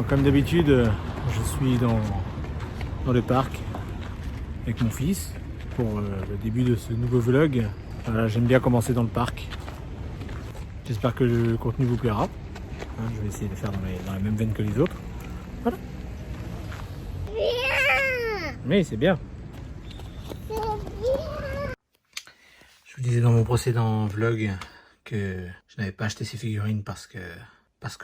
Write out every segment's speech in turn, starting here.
Donc comme d'habitude, je suis dans le parc avec mon fils pour le début de ce nouveau vlog. Voilà, j'aime bien commencer dans le parc. J'espère que le contenu vous plaira. Je vais essayer de faire dans la même veine que les autres. Voilà. Mais c'est bien. Je vous disais dans mon précédent vlog que je n'avais pas acheté ces figurines parce que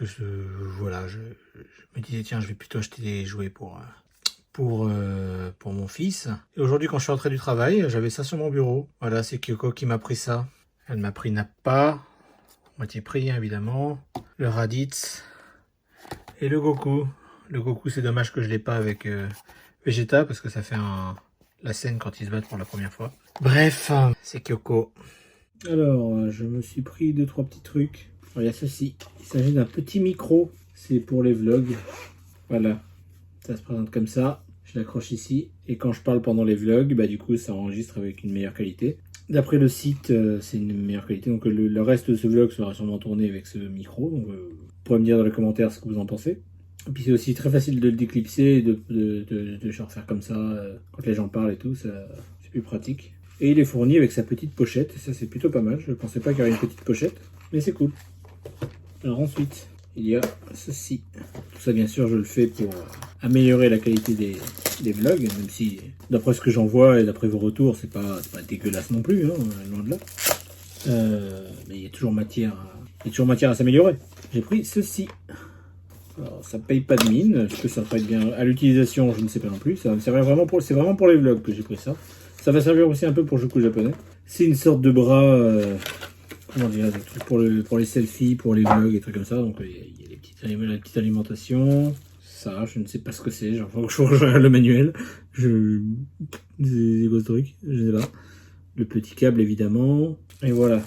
je me disais tiens, je vais plutôt acheter des jouets pour mon fils. Et aujourd'hui, quand je suis rentré du travail, j'avais ça sur mon bureau. Voilà, c'est Kyoko qui m'a pris ça. Elle m'a pris Nappa, moitié prix évidemment, le Raditz et le Goku. Le Goku, c'est dommage que je l'ai pas avec Vegeta parce que ça fait la scène quand ils se battent pour la première fois. Bref, c'est Kyoko. Alors, je me suis pris 2-3 petits trucs. Alors, il y a ceci. Il s'agit d'un petit micro. C'est pour les vlogs. Voilà. Ça se présente comme ça. Je l'accroche ici. Et quand je parle pendant les vlogs, bah, du coup, ça enregistre avec une meilleure qualité. D'après le site, c'est une meilleure qualité. Donc, le reste de ce vlog sera sûrement tourné avec ce micro. Donc, vous pourrez me dire dans les commentaires ce que vous en pensez. Et puis, c'est aussi très facile de le déclipser et de genre faire comme ça. Quand les gens parlent et tout, c'est plus pratique. Et il est fourni avec sa petite pochette, et ça c'est plutôt pas mal. Je ne pensais pas qu'il y aurait une petite pochette, mais c'est cool. Alors ensuite, il y a ceci. Tout ça bien sûr je le fais pour améliorer la qualité des vlogs, même si d'après ce que j'en vois et d'après vos retours, c'est pas dégueulasse non plus, hein, loin de là. Mais il y a toujours matière à s'améliorer. J'ai pris ceci. Alors ça paye pas de mine, est-ce que ça ferait bien à l'utilisation, je ne sais pas non plus. C'est vraiment pour les vlogs que j'ai pris ça. Ça va servir aussi un peu pour Jouku japonais. C'est une sorte de bras, comment dire, des trucs pour les selfies, pour les vlogs et trucs comme ça. Donc il y a la petite alimentation. Ça, je ne sais pas ce que c'est. Genre, faut que je regarde le manuel. Des gros trucs, je sais pas. Le petit câble évidemment. Et voilà,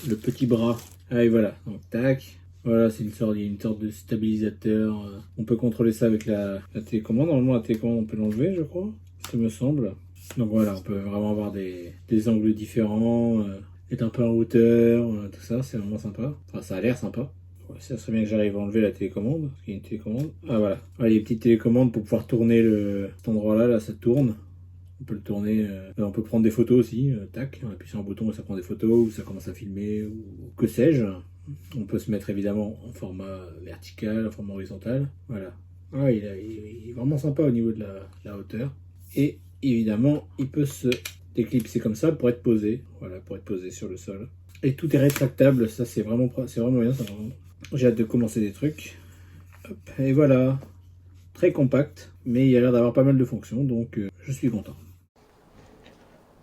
le petit bras. Ah et voilà, donc tac. Voilà, il y a une sorte de stabilisateur. On peut contrôler ça avec la télécommande. Normalement, la télécommande, on peut l'enlever, je crois. Ça me semble. Donc voilà, on peut vraiment avoir des angles différents, être un peu en hauteur, tout ça, c'est vraiment sympa. Enfin, ça a l'air sympa. Ouais, ça serait bien que j'arrive à enlever la télécommande, parce qu'il y a une télécommande. Ah voilà, il y a une petite télécommande pour pouvoir tourner cet endroit-là, là, ça tourne. On peut le tourner, on peut prendre des photos aussi, tac, on appuie sur un bouton et ça prend des photos, ou ça commence à filmer, ou que sais-je. On peut se mettre évidemment en format vertical, en format horizontal, voilà. Ah, il est vraiment sympa au niveau de la hauteur. Et évidemment, il peut se déclipser comme ça pour être posé. Voilà, pour être posé sur le sol. Et tout est rétractable, ça c'est vraiment bien. J'ai hâte de commencer des trucs. Hop, et voilà, très compact, mais il a l'air d'avoir pas mal de fonctions, donc je suis content.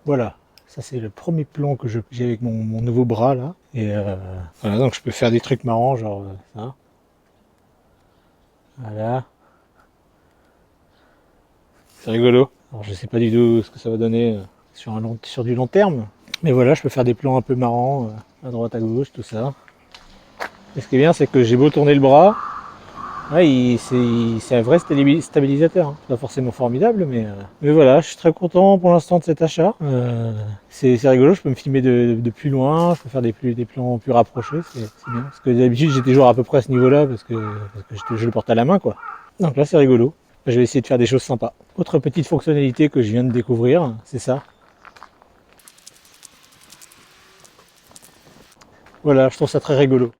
Voilà, ça c'est le premier plan que j'ai avec mon nouveau bras là. Et voilà, donc je peux faire des trucs marrants, genre ça. Voilà. C'est rigolo. Alors je sais pas du tout ce que ça va donner sur du long terme. Mais voilà, je peux faire des plans un peu marrants, à droite, à gauche, tout ça. Et ce qui est bien, c'est que j'ai beau tourner le bras, ouais, c'est un vrai stabilisateur. Hein. C'est pas forcément formidable, mais voilà, je suis très content pour l'instant de cet achat. C'est rigolo, je peux me filmer de plus loin, je peux faire des plans plus rapprochés, c'est bien. Parce que d'habitude, j'étais toujours à peu près à ce niveau-là, parce que je le porte à la main, quoi. Donc là, c'est rigolo. Je vais essayer de faire des choses sympas. Autre petite fonctionnalité que je viens de découvrir, c'est ça. Voilà, je trouve ça très rigolo.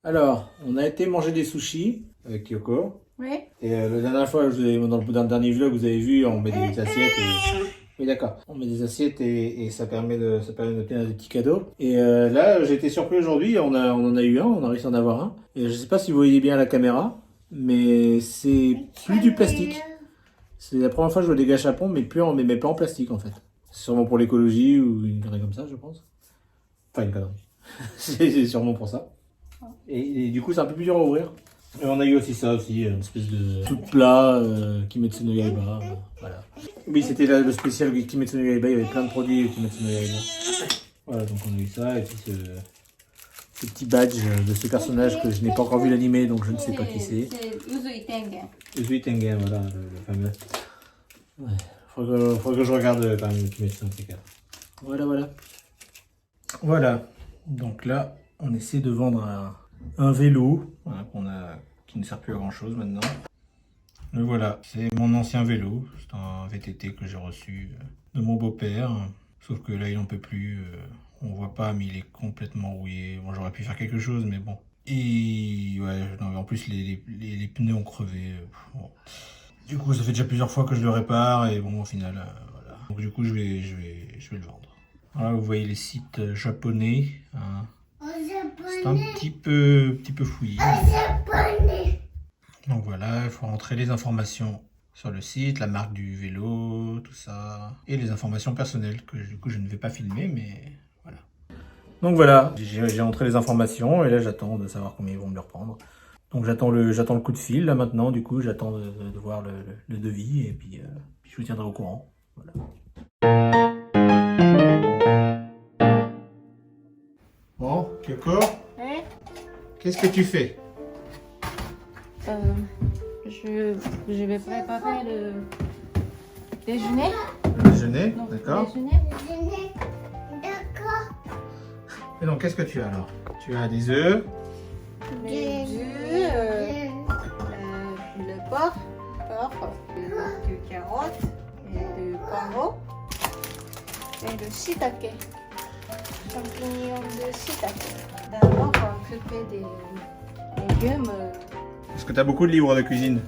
Alors, on a été manger des sushis avec Kyoko. Oui. Et la dernière fois, dans le dernier vlog, vous avez vu, on met des assiettes. Oui, d'accord. On met des assiettes et ça permet de tenir des petits cadeaux. Et là, j'ai été surpris aujourd'hui. On en a eu un, on a réussi à en avoir un. Et je sais pas si vous voyez bien la caméra, mais c'est plus du plastique. C'est la première fois que je vois des gâchapons, mais pas en plastique en fait. C'est sûrement pour l'écologie ou une connerie comme ça, je pense. Enfin, une connerie. C'est sûrement pour ça. Et du coup, c'est un peu plus dur à ouvrir. Et on a eu aussi ça aussi, une espèce de tout plat Kimetsu no Yaiba. Voilà. Oui, c'était le spécial Kimetsu no Yaiba, il y avait plein de produits Kimetsu no Yaiba. Voilà, donc on a eu ça, et puis ce petit badge de ce personnage que je n'ai pas encore vu l'animé, donc je ne sais pas qui c'est. C'est Uzui Tengen. Uzui Tengen, voilà, le fameux. Ouais, faudra que je regarde quand même Kimetsu no Yaiba. Voilà, voilà. Voilà, donc là, on essaie de vendre un vélo, voilà, qui ne sert plus à grand chose maintenant. Le voilà, c'est mon ancien vélo, c'est un VTT que j'ai reçu de mon beau-père, sauf que là il n'en peut plus, on voit pas mais il est complètement rouillé. Bon, j'aurais pu faire quelque chose mais bon. Et ouais, non, en plus les pneus ont crevé. Bon. Du coup ça fait déjà plusieurs fois que je le répare et bon au final voilà. Donc du coup je vais le vendre. Voilà, vous voyez les sites japonais, hein. C'est un petit peu fouillé. Donc voilà, il faut rentrer les informations sur le site, la marque du vélo, tout ça, et les informations personnelles que du coup je ne vais pas filmer, mais voilà. Donc voilà, j'ai rentré les informations et là j'attends de savoir combien ils vont me le reprendre. Donc j'attends le coup de fil là maintenant, du coup j'attends de voir le devis et puis je vous tiendrai au courant. Voilà. Bon, Kyoko, Hein? qu'est-ce que tu fais? Je vais préparer le déjeuner. Le déjeuner, Donc, d'accord. déjeuner. Et donc qu'est-ce que tu as alors? Tu as des œufs, Les œufs, le porc, du carotte et du poireau et le shiitake. Champignons de shiitake. D'abord, on couper des légumes. est-ce que tu as beaucoup de livres de cuisine?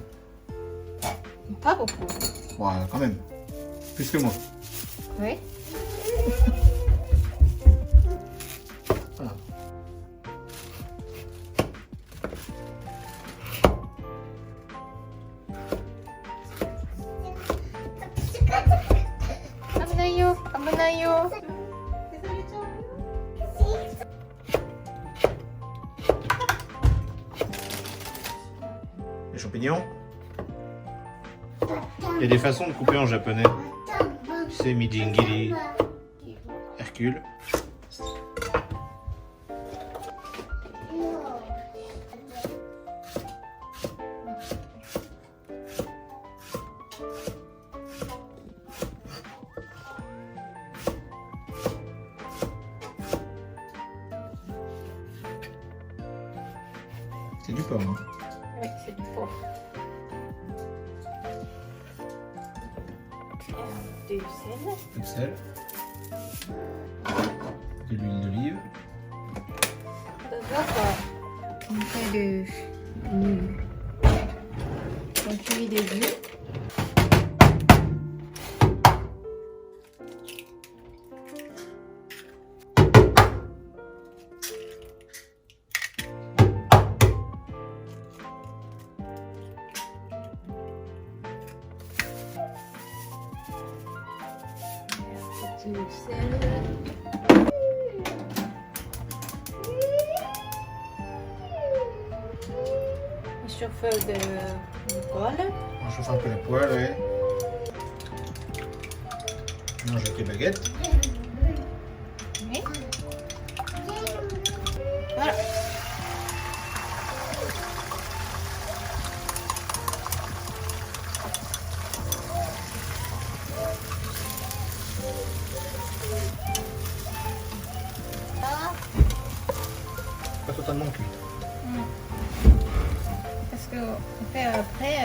Pas beaucoup. Ouais, quand même. Plus que moi. Oui. Voilà. Abunayo, abunayo. Les champignons. Il y a des façons de couper en japonais. C'est Mijingiri, Hercule. C'est du porc, hein. Oui, c'est du porc. Du sel. Du sel. De l'huile d'olive. D'abord, on fait on cuit des œufs. Du sel. On chauffe de poêle. On chauffe un peu la poêle, ouais. On mange avec les baguettes. Oui. Voilà. Pas totalement cuite. Parce qu'on fait après,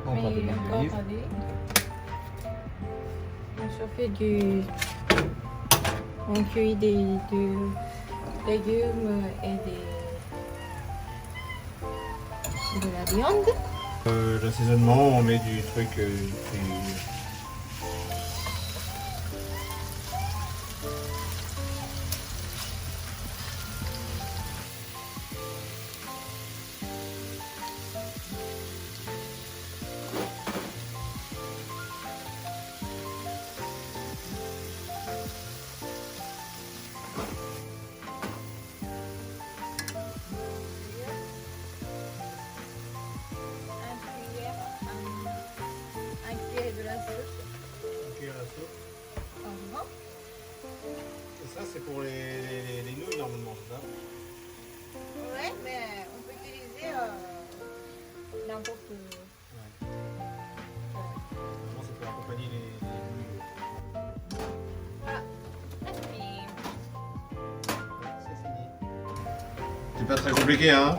Encore de l'huile d'olive. On chauffe on cuit des légumes et de la viande. L'assaisonnement, on met du truc, pour les nouilles normalement, c'est ça? Ouais, mais on peut utiliser n'importe. Ouais. Comment c'est pour accompagner les nouilles? Voilà. C'est fini. C'est fini. C'est pas très compliqué, hein?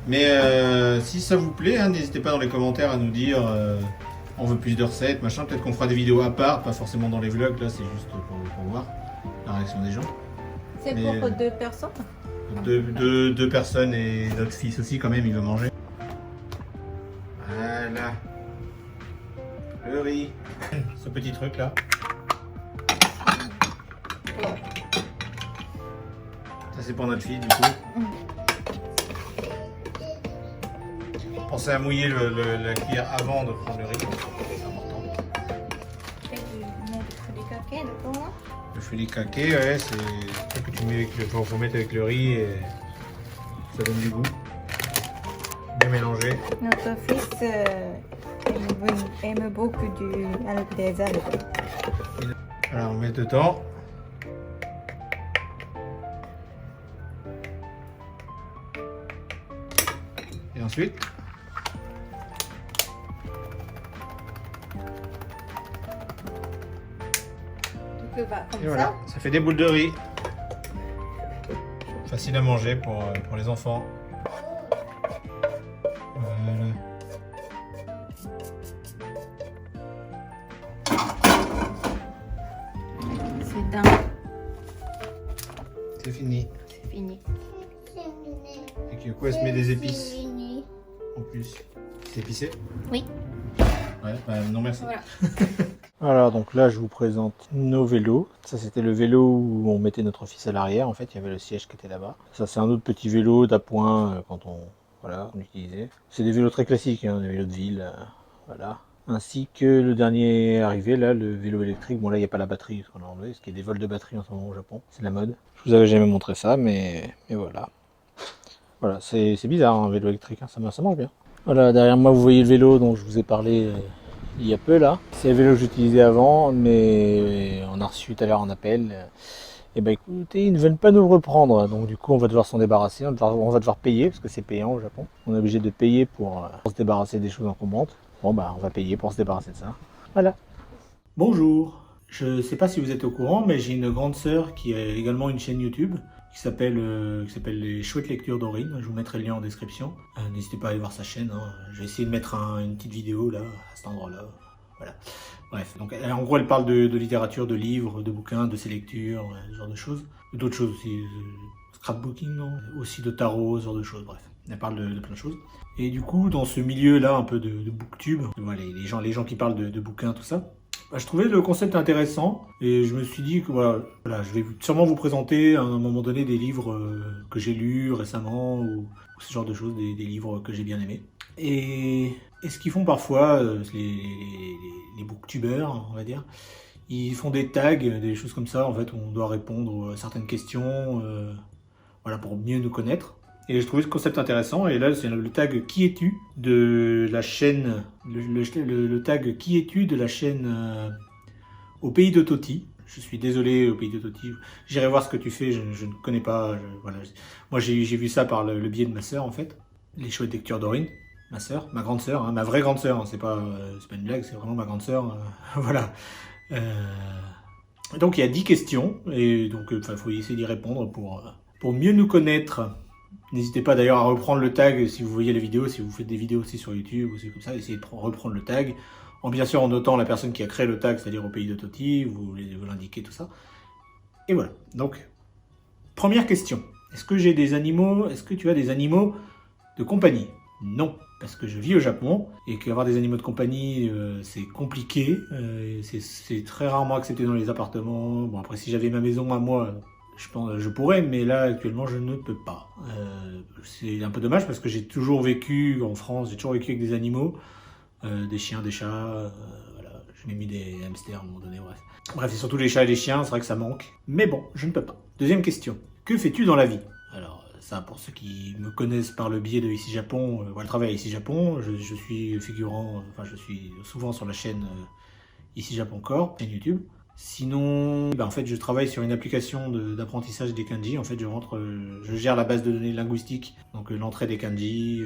Mais si ça vous plaît, hein, n'hésitez pas dans les commentaires à nous dire on veut plus de recettes, machin. Peut-être qu'on fera des vidéos à part, pas forcément dans les vlogs. Là, c'est juste pour voir la réaction des gens. C'est Mais, pour 2 personnes? Deux personnes et notre fils aussi, quand même, il veut manger. Voilà. Le riz. Ce petit truc là. Ça, c'est pour notre fille, du coup. Pensez à mouiller la cuillère avant de prendre le riz. C'est important. Du café dedans. Le feuillet ouais, c'est ce que tu mets avec faut mettre avec le riz et ça donne du goût. Bien mélangé. Notre fils aime beaucoup des algues. Voilà, on met dedans. Et ensuite, Tu vas comme et voilà, ça fait des boules de riz. Facile à manger pour les enfants. Voilà. C'est dingue. C'est fini. C'est fini. Et Kyoko, elle se met des épices en plus. C'est épicé? Oui. Ouais, bah non merci. Voilà. Alors donc là je vous présente nos vélos. Ça c'était le vélo où on mettait notre fils à l'arrière. En fait il y avait le siège qui était là-bas. Ça c'est un autre petit vélo d'appoint quand on utilisait. C'est des vélos très classiques, hein, des vélos de ville. Voilà. Ainsi que le dernier arrivé là, le vélo électrique. Bon là il n'y a pas la batterie parce qu'on l'a enlevé, parce qu'il y a des vols de batterie en ce moment au Japon. C'est la mode. Je vous avais jamais montré ça mais voilà. Voilà, c'est bizarre un vélo électrique, hein. Ça marche bien. Voilà, derrière moi vous voyez le vélo dont je vous ai parlé il y a peu là. C'est le vélo que j'utilisais avant, mais on a reçu tout à l'heure un appel. Et ben écoutez, ils ne veulent pas nous le reprendre, donc du coup on va devoir s'en débarrasser, on va devoir payer, parce que c'est payant au Japon. On est obligé de payer pour se débarrasser des choses encombrantes. Bon bah on va payer pour se débarrasser de ça. Voilà. Bonjour, je ne sais pas si vous êtes au courant, mais j'ai une grande sœur qui a également une chaîne YouTube qui s'appelle les Chouettes Lectures d'Aurine. Je vous mettrai le lien en description. N'hésitez pas à aller voir sa chaîne, hein. Je vais essayer de mettre une petite vidéo là, à cet endroit-là. Voilà. Bref, donc en gros elle parle de littérature, de livres, de bouquins, de ses lectures, ce genre de choses. D'autres choses aussi, scrapbooking, non? Aussi de tarot, ce genre de choses, bref. Elle parle de plein de choses. Et du coup, dans ce milieu-là, un peu de booktube, voilà, les gens qui parlent de bouquins, tout ça, bah, je trouvais le concept intéressant et je me suis dit que voilà, je vais sûrement vous présenter à un moment donné des livres que j'ai lus récemment ou ce genre de choses, des livres que j'ai bien aimés. Et ce qu'ils font parfois, les booktubeurs, on va dire, ils font des tags, des choses comme ça, en fait, où on doit répondre à certaines questions, voilà, pour mieux nous connaître. Et je trouvais ce concept intéressant, et là c'est le tag Qui es-tu de la chaîne, le tag Qui es-tu de la chaîne Au pays de Toti. Je suis désolé Au pays de Toti, j'irai voir ce que tu fais, je ne connais pas, voilà. Moi j'ai vu ça par le biais de ma sœur en fait, les Chouettes Lectures d'Aurine, ma sœur, ma grande sœur, hein, ma vraie grande sœur, hein, c'est pas une blague, c'est vraiment ma grande sœur, voilà. Donc il y a 10 questions, et donc il faut essayer d'y répondre pour mieux nous connaître. N'hésitez pas d'ailleurs à reprendre le tag si vous voyez les vidéos, si vous faites des vidéos aussi sur YouTube ou c'est comme ça, essayez de reprendre le tag. Bien sûr en notant la personne qui a créé le tag, c'est-à-dire Au pays de Toti, vous l'indiquez, tout ça. Et voilà, donc, première question. Est-ce que j'ai des animaux, est-ce que tu as des animaux de compagnie? Non, parce que je vis au Japon et qu'avoir des animaux de compagnie, c'est compliqué. C'est très rarement accepté dans les appartements. Bon, après, si j'avais ma maison à moi, je pense je pourrais, mais là, actuellement, je ne peux pas. C'est un peu dommage parce que j'ai toujours vécu en France, j'ai toujours vécu avec des animaux, des chiens, des chats, voilà. Je m'ai mis des hamsters à un moment donné, bref. Bref, c'est surtout les chats et les chiens, c'est vrai que ça manque. Mais bon, je ne peux pas. Deuxième question. Que fais-tu dans la vie? Alors, ça, pour ceux qui me connaissent par le biais de Ici Japon, voilà, je travaille à Ici Japon, je suis figurant, enfin, je suis souvent sur la chaîne Ici Japon Corps, chaîne YouTube. Sinon, en fait, je travaille sur une application d'apprentissage des kanji. En fait, je gère la base de données linguistique, donc l'entrée des kanji,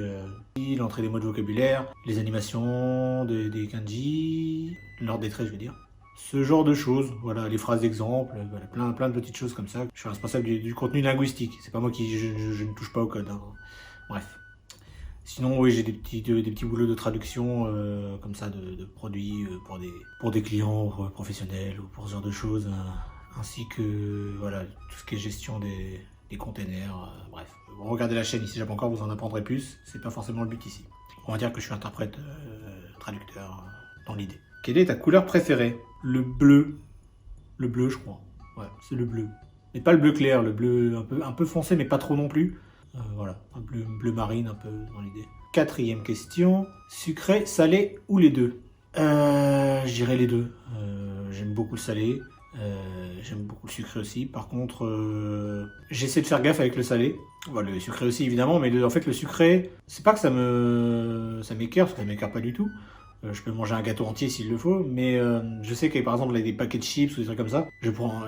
l'entrée des mots de vocabulaire, les animations des kanji, l'ordre des traits, je veux dire. Ce genre de choses, voilà, les phrases d'exemple, voilà, plein de petites choses comme ça. Je suis responsable du contenu linguistique. C'est pas moi je ne touche pas au code, hein. Bref. Sinon, oui, j'ai des petits boulots de traduction comme ça de produits pour des clients professionnels ou pour ce genre de choses, ainsi que voilà tout ce qui est gestion des containers. Bref, vous regardez la chaîne ici Japon Encore, vous en apprendrez plus. C'est pas forcément le but ici. On va dire que je suis interprète, traducteur dans l'idée. Quelle est ta couleur préférée? Le bleu. Le bleu, je crois. Ouais, c'est le bleu. Mais pas le bleu clair, le bleu un peu foncé, mais pas trop non plus. Voilà, un bleu marine un peu dans l'idée. 4e question. Sucré, salé ou les deux? Je dirais les deux. J'aime beaucoup le salé. J'aime beaucoup le sucré aussi. Par contre, j'essaie de faire gaffe avec le salé. Voilà, le sucré aussi évidemment, mais en fait le sucré, c'est pas que ça m'écœure, parce que ça m'écœure pas du tout. Je peux manger un gâteau entier s'il le faut, mais je sais que par exemple, il y a des paquets de chips ou des trucs comme ça,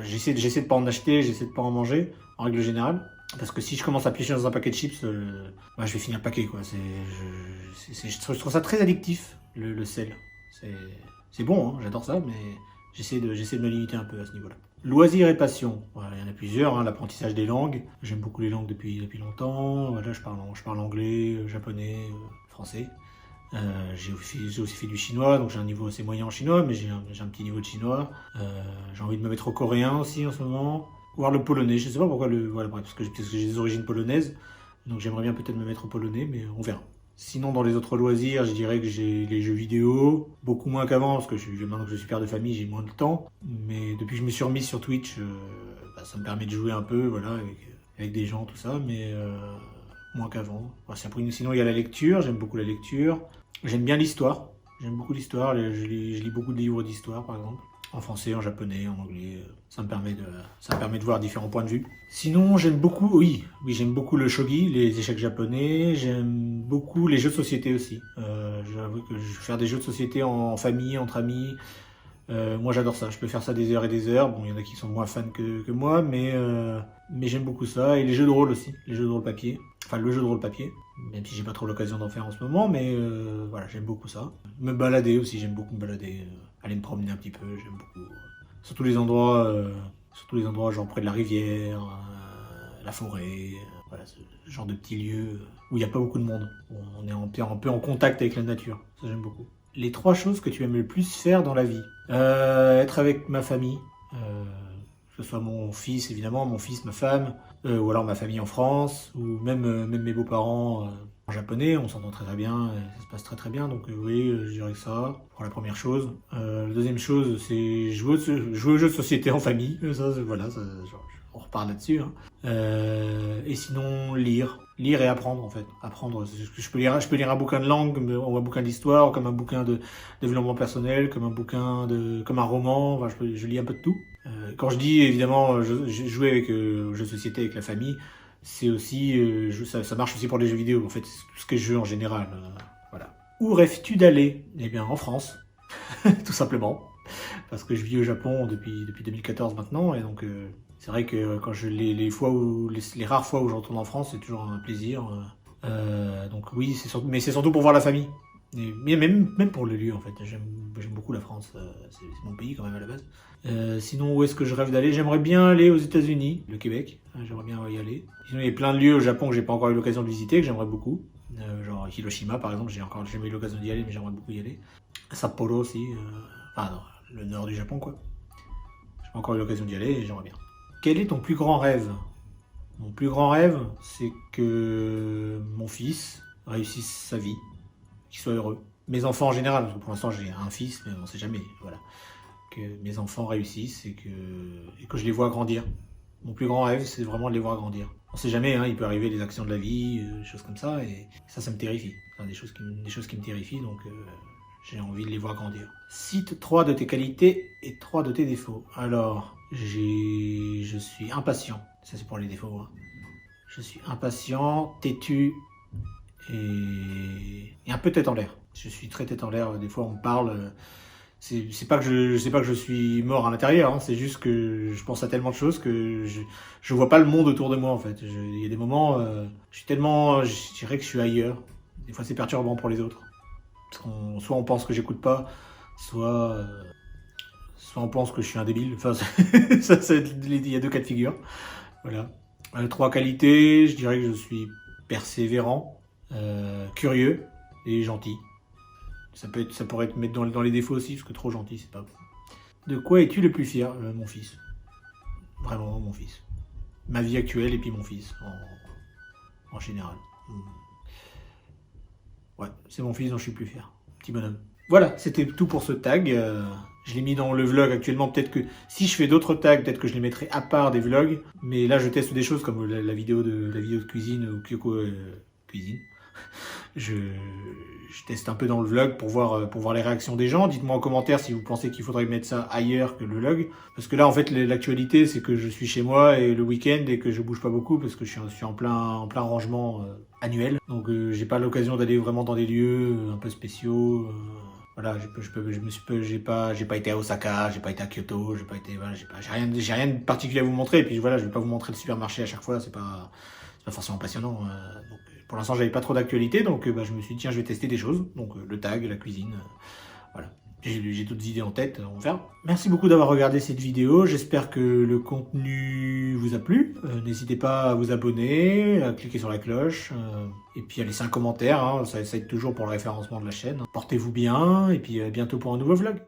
j'essaie de pas en acheter, j'essaie de pas en manger, en règle générale. Parce que si je commence à piocher dans un paquet de chips, je vais finir le paquet, quoi. Je trouve ça très addictif, le sel. C'est bon, hein, j'adore ça, mais j'essaie de me limiter un peu à ce niveau-là. Loisirs et passion. Voilà, il y en a plusieurs, hein, l'apprentissage des langues. J'aime beaucoup les langues depuis longtemps. Voilà, je parle anglais, japonais, français. J'ai aussi fait du chinois, donc j'ai un niveau assez moyen en chinois, mais j'ai un petit niveau de chinois. J'ai envie de me mettre au coréen aussi en ce moment. Voire le polonais, je sais pas pourquoi voilà, parce que j'ai des origines polonaises, donc j'aimerais bien peut-être me mettre au polonais, mais on verra. Sinon, dans les autres loisirs, je dirais que j'ai les jeux vidéo, beaucoup moins qu'avant, parce que maintenant que je suis père de famille, j'ai moins de temps. Mais depuis que je me suis remis sur Twitch, ça me permet de jouer un peu, voilà, avec des gens, tout ça, mais moins qu'avant. Enfin, sinon, il y a la lecture, j'aime beaucoup la lecture. J'aime bien l'histoire, j'aime beaucoup l'histoire, je lis beaucoup de livres d'histoire, par exemple. En français, en japonais, en anglais, ça me permet de voir différents points de vue. Sinon, j'aime beaucoup, j'aime beaucoup le shogi, les échecs japonais, j'aime beaucoup les jeux de société aussi. J'avoue que je vais faire des jeux de société en famille, entre amis. Moi, j'adore ça, je peux faire ça des heures et des heures. Bon, il y en a qui sont moins fans que moi, mais j'aime beaucoup ça. Et les jeux de rôle aussi, les jeux de rôle papier. Enfin, le jeu de rôle papier, même si j'ai pas trop l'occasion d'en faire en ce moment, mais voilà, j'aime beaucoup ça. Me balader aussi, j'aime beaucoup me balader. Aller me promener un petit peu, j'aime beaucoup. Surtout les endroits genre près de la rivière, la forêt, voilà, ce genre de petits lieux où il n'y a pas beaucoup de monde. Où on est un peu en contact avec la nature, ça j'aime beaucoup. Les 3 choses que tu aimes le plus faire dans la vie. Être avec ma famille, que ce soit mon fils évidemment, mon fils, ma femme, ou alors ma famille en France, ou même mes beaux-parents en japonais, on s'entend très bien, ça se passe très bien, donc oui, je dirais que ça, pour la première chose. La deuxième chose, c'est jouer aux jeux de société en famille, voilà, on repart là-dessus. Hein. Et sinon, lire et apprendre en fait. Apprendre, je peux lire un bouquin de langue, ou un bouquin d'histoire, comme un bouquin de développement personnel, comme un roman, enfin, je lis un peu de tout. Quand je dis évidemment, je jouais avec aux jeux de société avec la famille, c'est aussi, ça marche aussi pour les jeux vidéo, en fait, c'est tout ce que je joue en général. Voilà. Où rêves-tu d'aller? Eh bien, en France, tout simplement. Parce que je vis au Japon depuis 2014 maintenant, et donc c'est vrai que quand les rares fois où je retourne en France, c'est toujours un plaisir. Donc oui, mais c'est surtout pour voir la famille. Mais même pour le lieu en fait, j'aime beaucoup la France, c'est mon pays quand même à la base. Sinon où est-ce que je rêve d'aller? J'aimerais bien aller aux États-Unis, le Québec, j'aimerais bien y aller. Sinon il y a plein de lieux au Japon que j'ai pas encore eu l'occasion de visiter, que j'aimerais beaucoup. Genre Hiroshima par exemple, j'ai jamais eu l'occasion d'y aller, mais j'aimerais beaucoup y aller. Sapporo aussi, non, le nord du Japon quoi. J'ai pas encore eu l'occasion d'y aller et j'aimerais bien. Quel est ton plus grand rêve? Mon plus grand rêve, c'est que mon fils réussisse sa vie, qu'il soit heureux. Mes enfants en général, parce que pour l'instant j'ai un fils, mais on sait jamais, voilà. Que mes enfants réussissent et que je les vois grandir. Mon plus grand rêve, c'est vraiment de les voir grandir. On sait jamais, hein, il peut arriver des actions de la vie, des choses comme ça, et ça me terrifie. Enfin, des choses qui me terrifient, donc j'ai envie de les voir grandir. Cite 3 de tes qualités et 3 de tes défauts. Alors, je suis impatient. Ça c'est pour les défauts. Hein. Je suis impatient, têtu et un peu tête en l'air. Je suis très tête en l'air. Des fois on me parle, C'est pas que je suis mort à l'intérieur, hein, c'est juste que je pense à tellement de choses que je vois pas le monde autour de moi en fait. Il y a des moments, je suis tellement, je dirais que je suis ailleurs. Des fois c'est perturbant pour les autres. Parce soit on pense que j'écoute pas, soit on pense que je suis un débile. Enfin, il y a deux cas de figure. Voilà. Trois qualités, je dirais que je suis persévérant, curieux et gentil. Ça pourrait être mettre dans les défauts aussi, parce que trop gentil, c'est pas bon. De quoi es-tu le plus fier? Mon fils. Vraiment, mon fils. Ma vie actuelle et puis mon fils, en général. Ouais, c'est mon fils dont je suis le plus fier. Petit bonhomme. Voilà, c'était tout pour ce tag. Je l'ai mis dans le vlog actuellement. Peut-être que si je fais d'autres tags, peut-être que je les mettrai à part des vlogs. Mais là, je teste des choses comme la vidéo de cuisine ou Kyoko cuisine. Je teste un peu dans le vlog pour voir les réactions des gens. Dites-moi en commentaire si vous pensez qu'il faudrait mettre ça ailleurs que le vlog. Parce que là, en fait, l'actualité, c'est que je suis chez moi et le week-end et que je bouge pas beaucoup parce que je suis en plein rangement annuel. Donc, j'ai pas l'occasion d'aller vraiment dans des lieux un peu spéciaux. Voilà, j'ai pas été à Osaka, j'ai pas été à Kyoto, j'ai rien de particulier à vous montrer. Et puis voilà, je vais pas vous montrer le supermarché à chaque fois, c'est pas forcément passionnant. Donc, pour l'instant, j'avais pas trop d'actualité, donc je me suis dit tiens, je vais tester des choses. Donc le tag, la cuisine, voilà. J'ai d'autres idées en tête, on verra. Merci beaucoup d'avoir regardé cette vidéo, j'espère que le contenu vous a plu. N'hésitez pas à vous abonner, à cliquer sur la cloche, et puis à laisser un commentaire, hein, ça aide toujours pour le référencement de la chaîne. Portez-vous bien, et puis à bientôt pour un nouveau vlog.